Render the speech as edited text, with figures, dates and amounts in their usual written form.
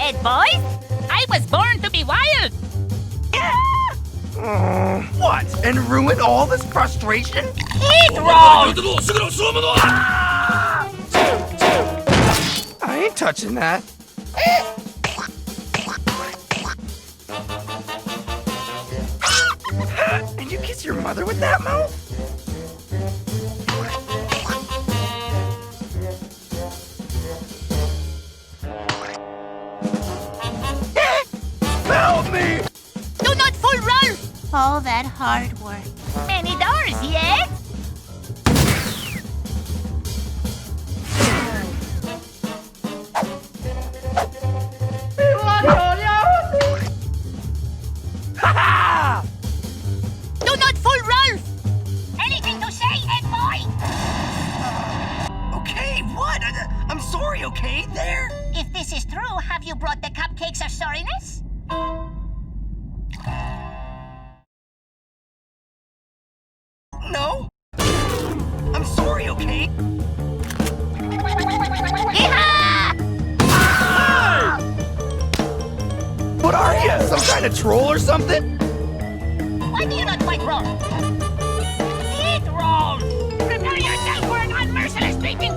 Ed, boys. I was born to be wild. What? And ruin all this frustration? Eat roll! I ain't touching that. And you kiss your mother with that mouth? Help me! Do not fool Rolf! All that hard work. Many doors, yes? Ha! Do not fool Rolf! Anything to say, Ed boy? Okay, what? I'm sorry, okay? There? If this is true, have you brought the cupcakes of sorriness? No? I'm sorry, okay? Yeehaw! What are you? Some kind of troll or something? Why do you not fight Rolf? Eat Rolf! Prepare yourself for an unmerciless beating!